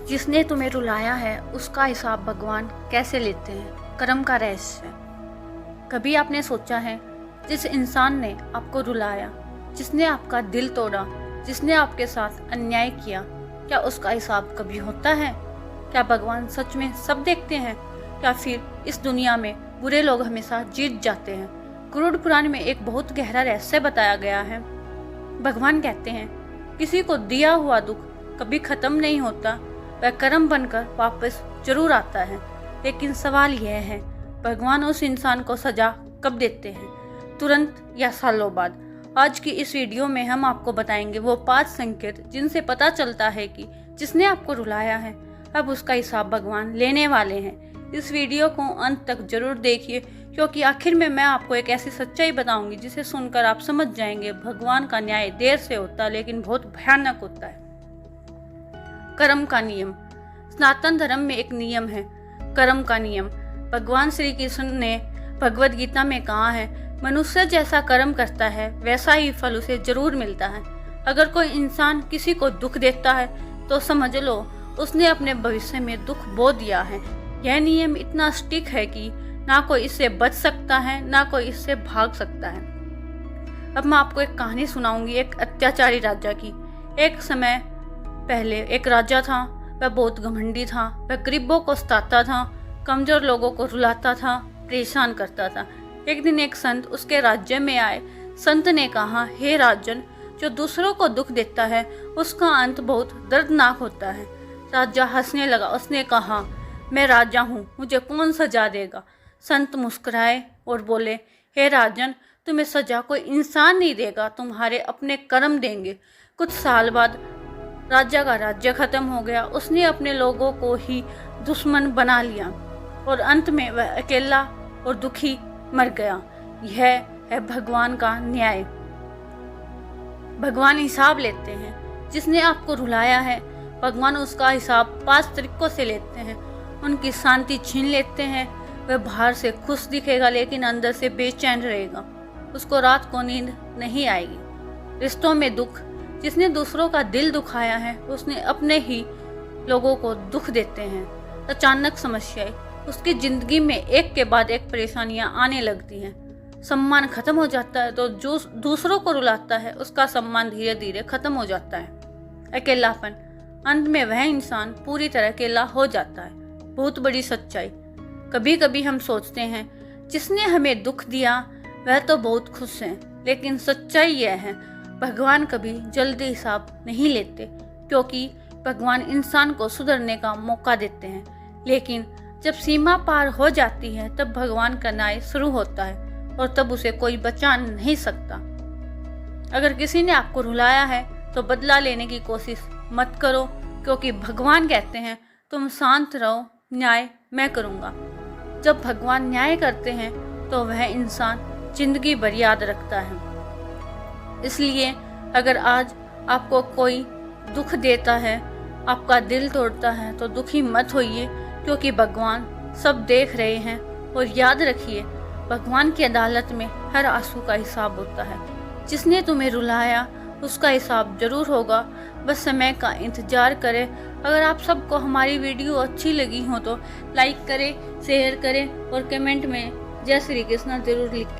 जिसने तुम्हें रुलाया है उसका हिसाब भगवान कैसे लेते हैं। कर्म का रहस्य। कभी आपने सोचा है जिस इंसान ने आपको रुलाया, जिसने आपका दिल तोड़ा, जिसने आपके साथ अन्याय किया, क्या उसका हिसाब कभी होता है? क्या भगवान सच में सब देखते हैं या फिर इस दुनिया में बुरे लोग हमेशा जीत जाते हैं? गरुड़ पुराण में एक बहुत गहरा रहस्य बताया गया है। भगवान कहते हैं किसी को दिया हुआ दुख कभी खत्म नहीं होता, वह कर्म बनकर वापस जरूर आता है। लेकिन सवाल यह है, भगवान उस इंसान को सजा कब देते हैं, तुरंत या सालों बाद? आज की इस वीडियो में हम आपको बताएंगे वो 5 संकेत जिनसे पता चलता है कि जिसने आपको रुलाया है अब उसका हिसाब भगवान लेने वाले हैं। इस वीडियो को अंत तक जरूर देखिए, क्योंकि आखिर में मैं आपको एक ऐसी सच्चाई बताऊंगी जिसे सुनकर आप समझ जाएंगे भगवान का न्याय देर से होता है लेकिन बहुत भयानक होता है। कर्म का नियम। सनातन धर्म में एक नियम है, कर्म का नियम। भगवान श्री कृष्ण ने भगवद गीता में कहा है, मनुष्य जैसा कर्म करता है वैसा ही फल उसे जरूर मिलता है। अगर कोई इंसान किसी को दुख देता है तो समझ लो उसने अपने भविष्य में दुख बो दिया है। यह नियम इतना स्टिक है कि ना कोई इससे बच सकता है ना कोई इससे भाग सकता है। अब मैं आपको एक कहानी सुनाऊंगी एक अत्याचारी राजा की। एक समय पहले एक राजा था, वह बहुत घमंडी था। वह गरीबों को सताता था, कमजोर लोगों को रुलाता था, परेशान करता था। एक दिन एक संत उसके राज्य में आए। संत ने कहा, हे राजन, जो दूसरों को दुख देता है उसका अंत बहुत दर्दनाक होता है। राजा हंसने लगा। उसने कहा, मैं राजा हूँ, मुझे कौन सजा देगा? संत मुस्कुराए और बोले, हे राजन, तुम्हें सजा कोई इंसान नहीं देगा, तुम्हारे अपने कर्म देंगे। कुछ साल बाद राजा का राज्य खत्म हो गया। उसने अपने लोगों को ही दुश्मन बना लिया और अंत में वह अकेला और दुखी मर गया। यह है भगवान का न्याय। भगवान हिसाब लेते हैं। जिसने आपको रुलाया है भगवान उसका हिसाब 5 तरीकों से लेते हैं। उनकी शांति छीन लेते हैं। वह बाहर से खुश दिखेगा लेकिन अंदर से बेचैन रहेगा। उसको रात को नींद नहीं आएगी। रिश्तों में दुख। जिसने दूसरों का दिल दुखाया है उसने अपने ही लोगों को दुख देते हैं। अचानक समस्याएं। उसकी जिंदगी में एक के बाद एक परेशानियां आने लगती हैं। सम्मान खत्म हो जाता है तो जो दूसरों को रुलाता है उसका सम्मान धीरे धीरे खत्म हो जाता है। अकेलापन। अंत में वह इंसान पूरी तरह अकेला हो जाता है। बहुत बड़ी सच्चाई। कभी कभी हम सोचते हैं जिसने हमें दुख दिया वह तो बहुत खुश है, लेकिन सच्चाई यह है भगवान कभी जल्दी हिसाब नहीं लेते, क्योंकि भगवान इंसान को सुधरने का मौका देते हैं। लेकिन जब सीमा पार हो जाती है तब भगवान का न्याय शुरू होता है और तब उसे कोई बचा नहीं सकता। अगर किसी ने आपको रुलाया है तो बदला लेने की कोशिश मत करो, क्योंकि भगवान कहते हैं तुम शांत रहो, न्याय मैं करूँगा। जब भगवान न्याय करते हैं तो वह इंसान जिंदगी भर याद रखता है। इसलिए अगर आज आपको कोई दुख देता है, आपका दिल तोड़ता है, तो दुखी मत होइए, क्योंकि भगवान सब देख रहे हैं। और याद रखिए, भगवान की अदालत में हर आंसू का हिसाब होता है। जिसने तुम्हें रुलाया उसका हिसाब जरूर होगा, बस समय का इंतजार करें। अगर आप सबको हमारी वीडियो अच्छी लगी हो तो लाइक करें, शेयर करें और कमेंट में जय श्री कृष्ण जरूर लिखें।